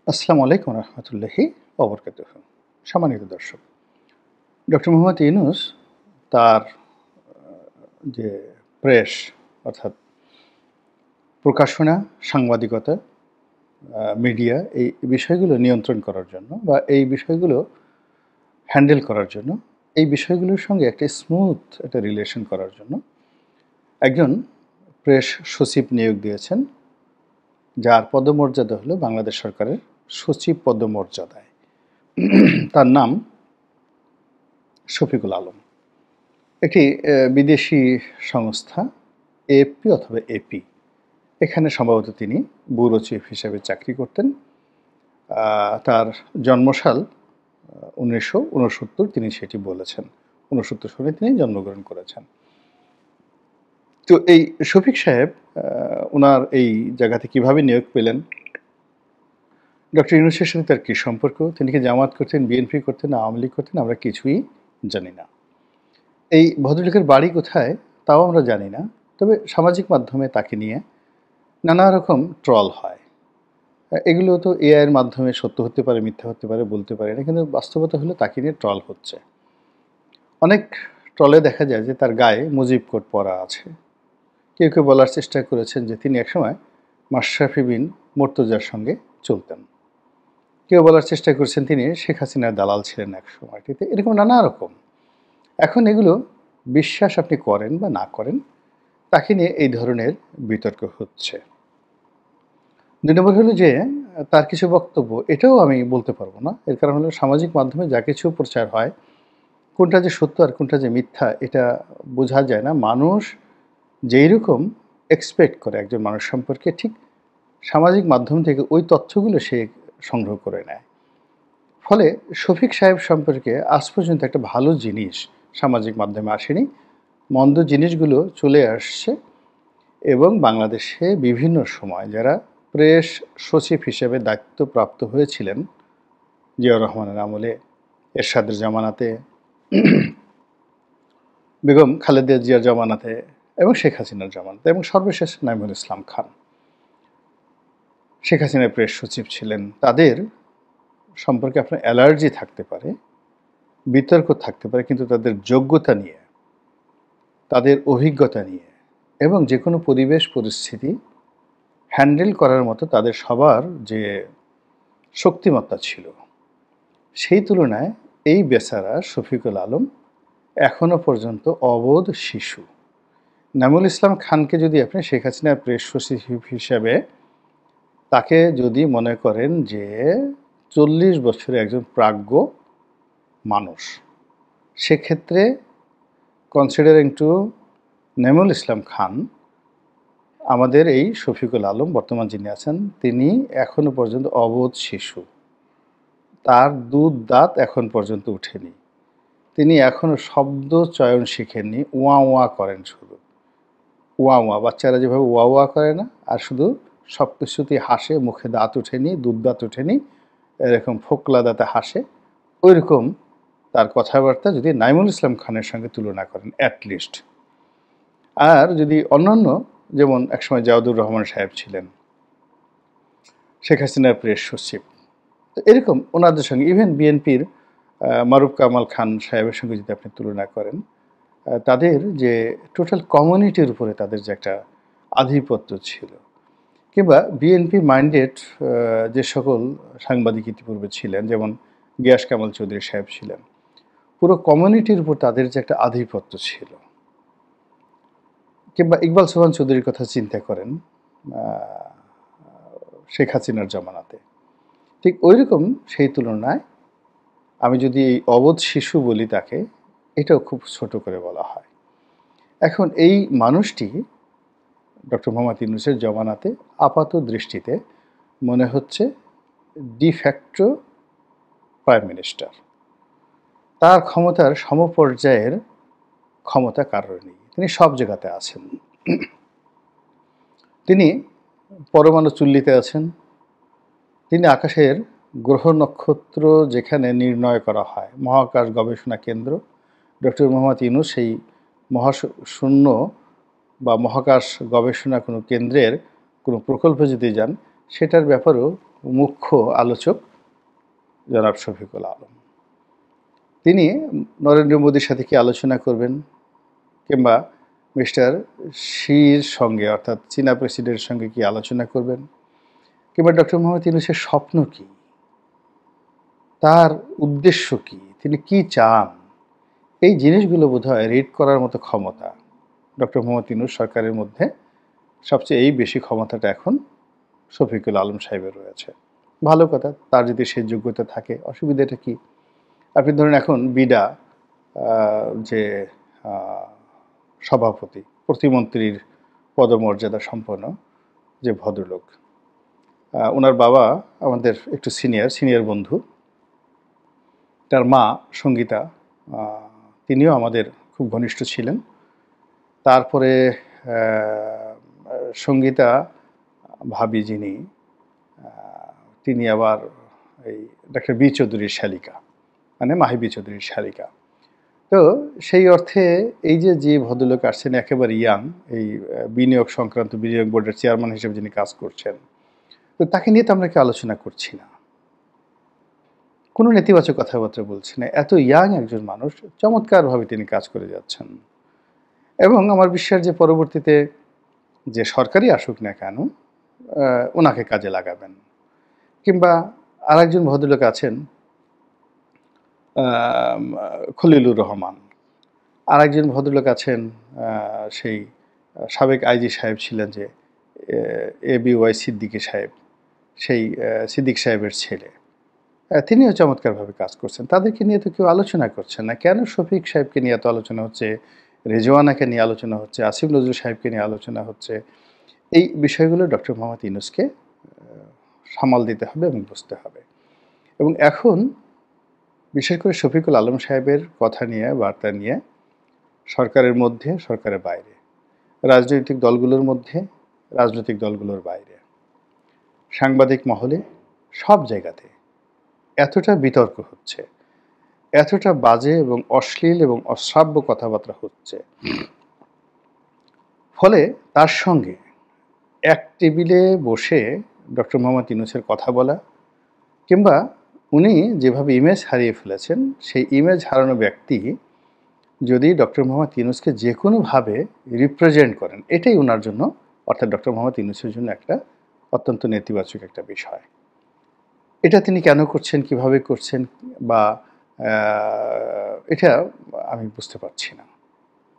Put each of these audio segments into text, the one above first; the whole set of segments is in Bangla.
আসসালামু আলাইকুম রহমতুল্লাহি ওবরকাতুহ। সম্মানিত দর্শক, ডক্টর মোহাম্মদ ইউনূস তার যে প্রেস অর্থাৎ প্রকাশনা, সাংবাদিকতা, মিডিয়া এই বিষয়গুলো নিয়ন্ত্রণ করার জন্য বা এই বিষয়গুলো হ্যান্ডেল করার জন্য, এই বিষয়গুলোর সঙ্গে একটা স্মুথ একটা রিলেশন করার জন্য একজন প্রেস সচিব নিয়োগ দিয়েছেন, যার পদমর্যাদা হলো বাংলাদেশ সরকারের সচিব পদমর্যাদায়। তার নাম শফিকুল আলম। একটি বিদেশি সংস্থা এএফপি অথবা এপি, এখানে সম্ভবত তিনি ব্যুরো চিফ হিসেবে চাকরি করতেন। তার জন্মসাল 1969, তিনি সেটি বলেছেন। 69 সালে তিনি জন্মগ্রহণ করেছেন। তো এই শফিক সাহেব ওনার এই জায়গাতে কিভাবে নিয়োগ পেলেন, ডক্টর ইউনূসের সাথে তার কী সম্পর্ক, তিনি কি জামাত করতেন, বিএনপি করতেন, আওয়ামী লীগ করতেন, আমরা কিছুই জানি না। এই ভদ্রলোকের বাড়ি কোথায় তাও আমরা জানি না। তবে সামাজিক মাধ্যমে তাকে নিয়ে নানা রকম ট্রল হয়। এগুলো তো এআইয়ের মাধ্যমে সত্য হতে পারে, মিথ্যা হতে পারে, বলতে পারি না, কিন্তু বাস্তবতা হলো তাকে নিয়ে ট্রল হচ্ছে। অনেক ট্রলে দেখা যায় যে তার গায়ে মুজিব কোট পরা আছে। কেউ কেউ বলার চেষ্টা করেছেন যে তিনি একসময় মাশরাফি বিন মুর্তজার সঙ্গে চলতেন। কেউ বলার চেষ্টা করেছেন তিনি শেখ হাসিনার দালাল ছিলেন এক সময়টিতে। এরকম নানা রকম। এখন এগুলো বিশ্বাস আপনি করেন বা না করেন, তাকে নিয়ে এই ধরনের বিতর্ক হচ্ছে। ২ নম্বর হলো যে তার কিছু বক্তব্য, এটাও আমি বলতে পারবো না। এর কারণ হলো সামাজিক মাধ্যমে যা কিছু প্রচার হয়, কোনটা যে সত্য আর কোনটা যে মিথ্যা এটা বোঝা যায় না। মানুষ যেই রকম এক্সপেক্ট করে একজন মানুষ সম্পর্কে, ঠিক সামাজিক মাধ্যম থেকে ওই তথ্যগুলো সে সংগ্রহ করে নেয়। ফলে শফিক সাহেব সম্পর্কে আজ পর্যন্ত একটা ভালো জিনিস সামাজিক মাধ্যমে আসেনি। মন্দ জিনিসগুলো চলে আসছে। এবং বাংলাদেশে বিভিন্ন সময় যারা প্রেস সচিব হিসেবে দায়িত্বপ্রাপ্ত হয়েছিলেন, জিয়াউর রহমানের আমলে, এরশাদের জামানাতে, বেগম খালেদা জিয়ার জামানাতে এবং শেখ হাসিনার জামানাতে, এবং সর্বশেষ নাঈমুল ইসলাম খান শেখ হাসিনার প্রেস সচিব ছিলেন, তাদের সম্পর্কে আপনার অ্যালার্জি থাকতে পারে, বিতর্ক থাকতে পারে, কিন্তু তাদের যোগ্যতা নিয়ে, তাদের অভিজ্ঞতা নিয়ে এবং যে কোনো পরিবেশ পরিস্থিতি হ্যান্ডেল করার মতো তাদের সবার যে শক্তিমত্তা ছিল, সেই তুলনায় এই বেচারা শফিকুল আলম এখনও পর্যন্ত অবোধ শিশু। নাঈমুল ইসলাম খানকে যদি আপনি শেখ হাসিনার প্রেস সচিব হিসাবে তাকে যদি মনে করেন যে 40 বছরের একজন প্রাজ্ঞ মানুষ, সেক্ষেত্রে কনসিডারিং টু নাঈমুল ইসলাম খান, আমাদের এই শফিকুল আলম বর্তমান যিনি আছেন তিনি এখনও পর্যন্ত অবোধ শিশু। তার দুধ দাঁত এখন পর্যন্ত উঠেনি। তিনি এখনও শব্দ চয়ন শিখেননি। ওয়া ওয়া করেন শুধু। ওয়া ওয়া, বাচ্চারা যেভাবে ওয়া ওয়া করে না, আর শুধু সব কিছুতেই হাসে, মুখে দাঁত ওঠেনি, দুধ দাঁত ওঠেনি, এরকম ফোকলা দাঁতে হাসে। ওইরকম তার কথাবার্তা যদি নাঈমুল ইসলাম খানের সঙ্গে তুলনা করেন অ্যাটলিস্ট। আর যদি অন্যান্য, যেমন একসময় জিয়াউর রহমান সাহেব ছিলেন শেখ হাসিনার প্রেস সচিব, তো এরকম ওনাদের সঙ্গে, ইভেন বিএনপির মারুফ কামাল খান সাহেবের সঙ্গে যদি আপনি তুলনা করেন, তাদের যে টোটাল কমিউনিটির উপরে তাদের যে একটা আধিপত্য ছিল, কিংবা বিএনপি মাইন্ডেড যে সকল সাংবাদিক ইতিপূর্বে ছিলেন, যেমন গিয়াস কামাল চৌধুরী সাহেব ছিলেন, পুরো কমিউনিটির উপর তাদের যে একটা আধিপত্য ছিল, কিংবা ইকবাল সোবহান চৌধুরীর কথা চিন্তা করেন শেখ হাসিনার জামানাতে, ঠিক ওই রকম সেই তুলনায় আমি যদি এই অবোধ শিশু বলি তাকে, এটাও খুব ছোট করে বলা হয়। এখন এই মানুষটি ডক্টর মোহাম্মদ ইউনূসের জামানাতে আপাত দৃষ্টিতে মনে হচ্ছে ডিফ্যাক্টো প্রাইম মিনিস্টার। তার ক্ষমতার সমপর্যায়ের ক্ষমতা কারোর নেই। তিনি সব জায়গাতে আছেন। তিনি পরমাণু চুল্লিতে আছেন। তিনি আকাশের গ্রহ নক্ষত্র যেখানে নির্ণয় করা হয়, মহাকাশ গবেষণা কেন্দ্র, ডক্টর মোহাম্মদ ইউনূস সেই মহাশূন্য বা মহাকাশ গবেষণা কোনো কেন্দ্রের কোনো প্রকল্পে যদি যান, সেটার ব্যাপারেও মুখ্য আলোচক জনাব শফিকুল আলম। তিনি নরেন্দ্র মোদীর সাথে কি আলোচনা করবেন, কিংবা মিস্টার শির সঙ্গে অর্থাৎ চীনা প্রেসিডেন্টের সঙ্গে কি আলোচনা করবেন, কিংবা ডক্টর মোহাম্মদ ইউনূসের স্বপ্ন কি, তার উদ্দেশ্য কি, তিনি কি চান, এই জিনিসগুলো বোধহয় রিড করার মতো ক্ষমতা ডক্টর মোহাম্মদ ইউনূস সরকারের মধ্যে সবচেয়ে বেশি ক্ষমতাটা এখন শফিকুল আলম সাহেবের রয়েছে। ভালো কথা, তার যদি সেই যোগ্যতা থাকে, অসুবিধাটা কি? আপনি ধরুন এখন বিডা যে সভাপতি, প্রতিমন্ত্রীর পদমর্যাদা সম্পন্ন যে ভদ্রলোক, ওনার বাবা আমাদের একটু সিনিয়র বন্ধু, তার মা সঙ্গীতা, তিনিও আমাদের খুব ঘনিষ্ঠ ছিলেন। তারপরে সঙ্গীতা ভাবি যিনি, তিনি আবার এই ডক্টর বি চৌধুরীর শালিকা, মানে মাহি বি চৌধুরীর শালিকা। তো সেই অর্থে এই যে ভদ্রলোক আসছেন একেবারে ইয়াং, এই বিনিয়োগ সংক্রান্ত বিনিয়োগ বোর্ডের চেয়ারম্যান হিসেবে যিনি কাজ করছেন, তো তাকে নিয়ে তো আমরা কি আলোচনা করছি না, কোনো নেতিবাচক কথাবার্তা বলছি না। এত ইয়াং একজন মানুষ, চমৎকারভাবে তিনি কাজ করে যাচ্ছেন। এবং আমার বিশ্বাস যে পরবর্তীতে যে সরকারই আসুক না কেন, ওনাকে কাজে লাগাবেন। কিংবা আরেকজন ভদ্রলোক আছেন খলিলুর রহমান, আরেকজন ভদ্রলোক আছেন সেই সাবেক আইজি সাহেব ছিলেন যে ABY সিদ্দিকী সাহেব, সেই সিদ্দিক সাহেবের ছেলে, তিনিও চমৎকারভাবে কাজ করছেন। তাদেরকে নিয়ে তো কেউ আলোচনা করছেন না। কেন শফিক সাহেবকে নিয়ে এত আলোচনা হচ্ছে, রেজওয়ানাকে নিয়ে আলোচনা হচ্ছে, আসিফ নজরুল সাহেবকে নিয়ে আলোচনা হচ্ছে? এই বিষয়গুলো ডক্টর মোহাম্মদ ইউনূসকে সামাল দিতে হবে এবং বুঝতে হবে। এবং এখন বিশেষ করে শফিকুল আলম সাহেবের কথা নিয়ে, বার্তা নিয়ে সরকারের মধ্যে, সরকারের বাইরে, রাজনৈতিক দলগুলোর মধ্যে, রাজনৈতিক দলগুলোর বাইরে, সাংবাদিক মহলে, সব জায়গাতে এতটা বিতর্ক হচ্ছে, এতটা বাজে এবং অশ্লীল এবং অশ্রাব্য কথাবার্তা হচ্ছে, ফলে তার সঙ্গে এক টেবিলে বসে ডক্টর মোহাম্মদ ইউনূসের কথা বলা, কিংবা উনি যেভাবে ইমেজ হারিয়ে ফেলেছেন, সেই ইমেজ হারানো ব্যক্তি যদি ডক্টর মোহাম্মদ ইউনূসকে যে কোনোভাবে রিপ্রেজেন্ট করেন, এটাই ওনার জন্য, অর্থাৎ ডক্টর মোহাম্মদ ইউনূসের জন্য একটা অত্যন্ত নেতিবাচক একটা বিষয়। এটা তিনি কেন করছেন, কিভাবে করছেন, বা এটা আমি বুঝতে পারছি না,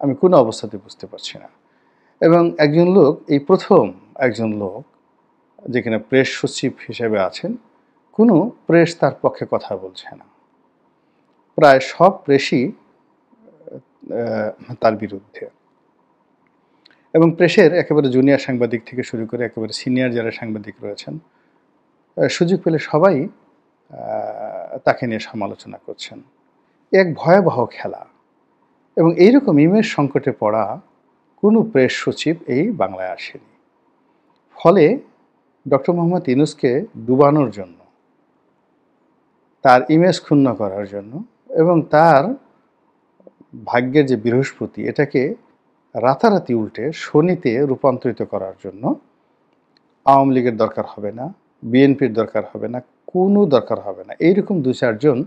আমি কোনো অবস্থাতে বুঝতে পারছি না। এবং একজন লোক, এই প্রথম একজন লোক যেখানে প্রেস সচিব হিসেবে আছেন, কোনো প্রেস তার পক্ষে কথা বলছে না, প্রায় সব প্রেসই তার বিরুদ্ধে। এবং প্রেসের একেবারে জুনিয়র সাংবাদিক থেকে শুরু করে একেবারে সিনিয়র যারা সাংবাদিক রয়েছেন, সুযোগ পেলে সবাই তাকে নিয়ে সমালোচনা করছেন। এক ভয়াবহ খেলা। এবং এইরকম ইমেজ সংকটে পড়া কোনো প্রেস সচিব এই বাংলায় আসেনি। ফলে ডক্টর মোহাম্মদ ইউনূসকে ডুবানোর জন্য, তার ইমেজ ক্ষুণ্ণ করার জন্য, এবং তার ভাগ্যের যে বৃহস্পতি, এটাকে রাতারাতি উল্টে শনিতে রূপান্তরিত করার জন্য আওয়ামী লীগের দরকার হবে না, বিএনপির দরকার হবে না, কোনো দরকার হবে না, এইরকম দু চারজন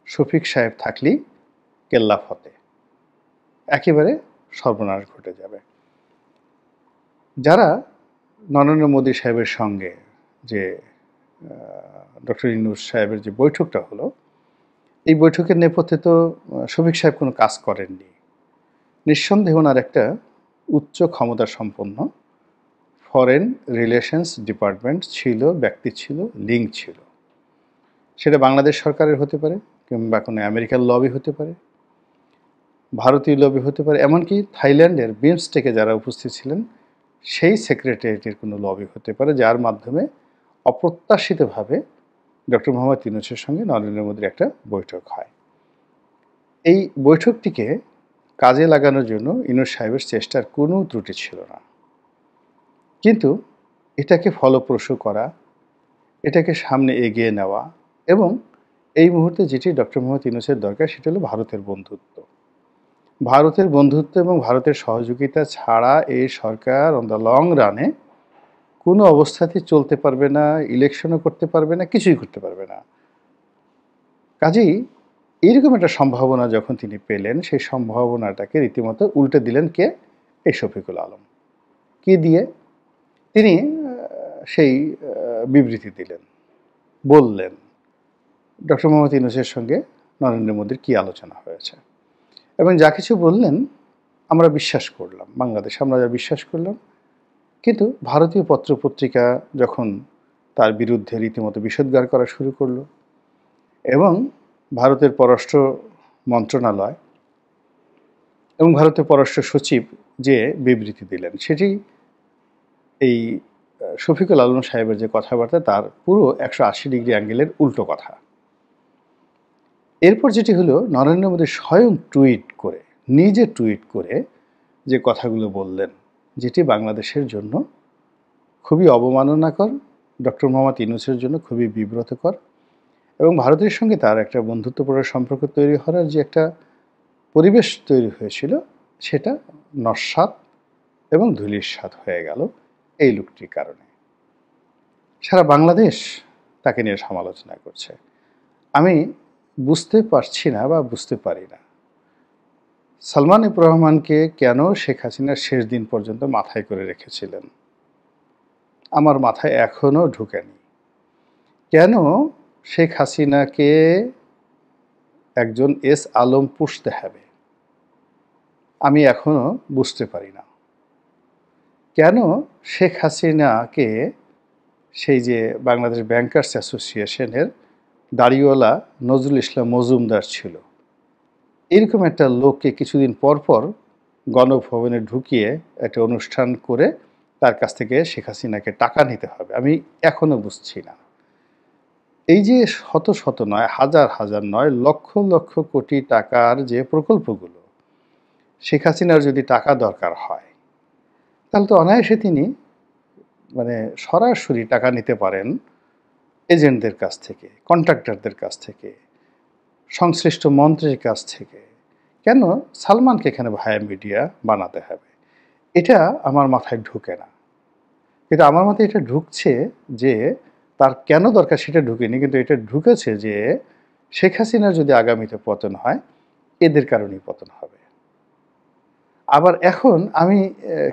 শফিক সাহেব থাকলেই কেল্লা ফতে, একেবারে সর্বনাশ ঘটে যাবে। যারা নরেন্দ্র মোদী সাহেবের সঙ্গে যে ডক্টর ইউনূস সাহেবের যে বৈঠকটা হলো, এই বৈঠকের নেপথ্যে তো শফিক সাহেব কোনো কাজ করেননি। নিঃসন্দেহে ওনার একটা উচ্চ ক্ষমতা সম্পন্ন ফরেন রিলেশনস ডিপার্টমেন্ট ছিল, ব্যক্তি ছিল, লিঙ্ক ছিল। সেটা বাংলাদেশ সরকারের হতে পারে, কিংবা কোনো আমেরিকান লবি হতে পারে, ভারতীয় লবি হতে পারে, এমনকি থাইল্যান্ডের বিমস্টেকে যারা উপস্থিত ছিলেন সেই সেক্রেটারিয়েটের কোনো লবি হতে পারে, যার মাধ্যমে অপ্রত্যাশিতভাবে ডক্টর মোহাম্মদ ইউনূসের সঙ্গে নরেন্দ্র মোদীর একটা বৈঠক হয়। এই বৈঠকটিকে কাজে লাগানোর জন্য ইউনূস সাহেবের চেষ্টার কোনো ত্রুটি ছিল না। কিন্তু এটাকে ফলপ্রসূ করা, এটাকে সামনে এগিয়ে নেওয়া, এবং এই মুহূর্তে যেটি ডক্টর মোহাম্মদ ইউনূসের দরকার, সেটা হলো ভারতের বন্ধুত্ব। ভারতের বন্ধুত্ব এবং ভারতের সহযোগিতা ছাড়া এই সরকার অন দ্য লং রানে কোনো অবস্থাতেই চলতে পারবে না, ইলেকশনও করতে পারবে না, কিছুই করতে পারবে না। কাজেই এইরকম একটা সম্ভাবনা যখন তিনি পেলেন, সেই সম্ভাবনাটাকে রীতিমতো উল্টে দিলেন কে? এই শফিকুল আলম। কি দিয়ে? তিনি সেই বিবৃতি দিলেন, বললেন ডক্টর মোহাম্মদ ইউনূসের সঙ্গে নরেন্দ্র মোদীর কী আলোচনা হয়েছে এবং যা কিছু বললেন আমরা বিশ্বাস করলাম, বাংলাদেশে আমরা যা বিশ্বাস করলাম। কিন্তু ভারতীয় পত্রপত্রিকা যখন তার বিরুদ্ধে রীতিমতো বিষোদ্গার করা শুরু করলো এবং ভারতের পররাষ্ট্র মন্ত্রণালয় এবং ভারতের পররাষ্ট্র সচিব যে বিবৃতি দিলেন, সেটি এই শফিকুল আলম সাহেবের যে কথাবার্তা তার পুরো 180 ডিগ্রি অ্যাঙ্গেলের উল্টো কথা। এরপর যেটি হলো, নরেন্দ্র মোদী স্বয়ং টুইট করে, নিজে টুইট করে যে কথাগুলো বললেন, যেটি বাংলাদেশের জন্য খুবই অবমাননাকর, ডক্টর মোহাম্মদ ইউনূসের জন্য খুবই বিব্রতকর এবং ভারতের সঙ্গে তার একটা বন্ধুত্বপূর্ণ সম্পর্ক তৈরি হওয়ার যে একটা পরিবেশ তৈরি হয়েছিল, সেটা নস্যাৎ এবং ধূলিসাৎ হয়ে গেল এই লোকটির কারণে। সারা বাংলাদেশ তাকে নিয়ে সমালোচনা করছে। আমি বুঝতে পারছি না বা বুঝতে পারি না সালমান এফ রহমানকে কেন শেখ হাসিনার শেষ দিন পর্যন্ত মাথায় করে রেখেছিলেন। আমার মাথায় এখনও ঢুকেনি কেন শেখ হাসিনাকে একজন এস আলম পুষতে হবে। আমি এখনও বুঝতে পারি না কেন শেখ হাসিনাকে সেই যে বাংলাদেশ ব্যাংকার্স অ্যাসোসিয়েশনের দাড়িওয়ালা নজরুল ইসলাম মজুমদার ছিল, এরকম একটা লোককে কিছুদিন পর পর গণভবনে ঢুকিয়ে একটা অনুষ্ঠান করে তার কাছ থেকে শেখ হাসিনাকে টাকা নিতে হবে। আমি এখনও বুঝছি না। এই যে শত শত নয়, হাজার হাজার নয়, লক্ষ লক্ষ কোটি টাকার যে প্রকল্পগুলো, শেখ হাসিনার যদি টাকা দরকার হয় তাহলে তো অনায়াসে তিনি মানে সরাসরি টাকা নিতে পারেন এজেন্টদের কাছ থেকে, কন্ট্রাক্টরদের কাছ থেকে, সংশ্লিষ্ট মন্ত্রীর কাছ থেকে। কেন সালমানকে এখানে ভায়া মিডিয়া বানাতে হবে? এটা আমার মাথায় ঢুকে না। কিন্তু আমার মাথায় এটা ঢুকছে যে তার কেন দরকার সেটা ঢুকেনি, কিন্তু এটা ঢুকেছে যে শেখ হাসিনার যদি আগামীতে পতন হয়, এদের কারণেই পতন হবে। আবার এখন আমি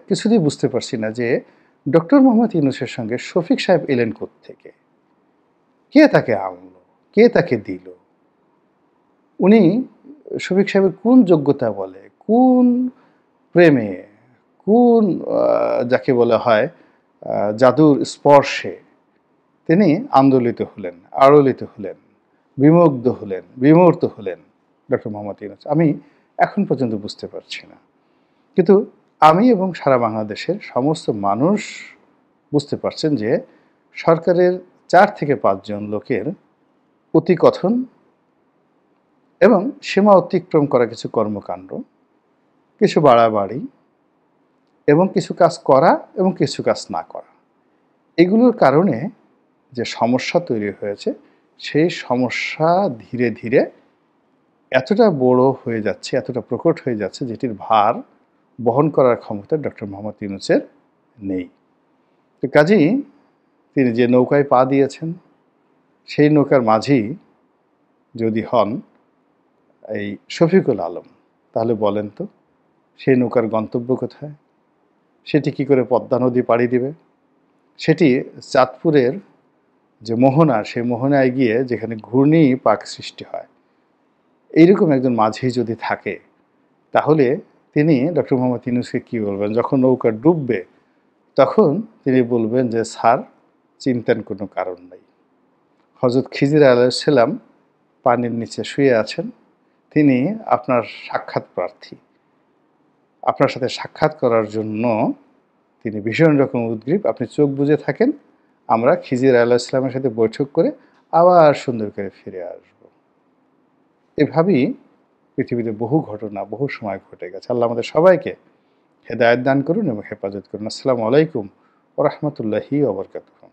কিছুতেই বুঝতে পারছি না যে ডক্টর মোহাম্মদ ইউনূসের সঙ্গে শফিক সাহেব এলেন কোত্থেকে, কে তাকে আনলো, কে তাকে দিল? উনি শফিক সাহেবের কোন যোগ্যতা বলে, কোন প্রেমে, কোন যাকে বলা হয় জাদুর স্পর্শে তিনি আন্দোলিত হলেন, আড়লিত হলেন, বিমুগ্ধ হলেন, বিমূর্ত হলেন ডক্টর মোহাম্মদ ইউনূস? আমি এখন পর্যন্ত বুঝতে পারছি না। কিন্তু আমি এবং সারা বাংলাদেশের সমস্ত মানুষ বুঝতে পারছেন যে সরকারের 4 থেকে 5 জন লোকের অতিকথন এবং সীমা অতিক্রম করা কিছু কর্মকাণ্ড, কিছু বাড়াবাড়ি এবং কিছু কাজ করা এবং কিছু কাজ না করা, এগুলোর কারণে যে সমস্যা তৈরি হয়েছে, সেই সমস্যা ধীরে ধীরে এতটা বড় হয়ে যাচ্ছে, এতটা প্রকট হয়ে যাচ্ছে, যেটির ভার বহন করার ক্ষমতা ডক্টর মোহাম্মদ ইউনূসের নেই। তো কাজেই তিনি যে নৌকায় পা দিয়েছেন, সেই নৌকার মাঝি যদি হন এই শফিকুল আলম, তাহলে বলেন তো সেই নৌকার গন্তব্য কোথায়? সেটি কি করে পদ্মা নদী পাড়ি দিবে? সেটি চাঁদপুরের যে মোহনা, সেই মোহনায় গিয়ে যেখানে ঘূর্ণি পাক সৃষ্টি হয়, এইরকম একজন মাঝি যদি থাকে, তাহলে তিনি ডক্টর মোহাম্মদ ইউনূসকে কী বলবেন? যখন নৌকা ডুববে তখন তিনি বলবেন যে স্যার, চিন্তার কোনো কারণ নেই। হযরত খিজির আলাইহিস সালাম পানির নিচে শুয়ে আছেন, তিনি আপনার সাক্ষাৎ প্রার্থী, আপনার সাথে সাক্ষাৎ করার জন্য তিনি ভীষণ রকম উদগ্রীব, আপনি চোখ বুজে থাকেন, আমরা খিজির আলাইহিস সালামের সাথে বৈঠক করে আবার সুন্দর করে ফিরে আসব। এভাবেই পৃথিবীতে বহু ঘটনা বহু সময় ঘটে গেছে। আল্লাহ আমাদের সবাইকে হেদায়েত দান করুন এবং হেফাজত করুন। আসসালামু আলাইকুম ওয়া রাহমাতুল্লাহি ওয়া বারাকাতুহু।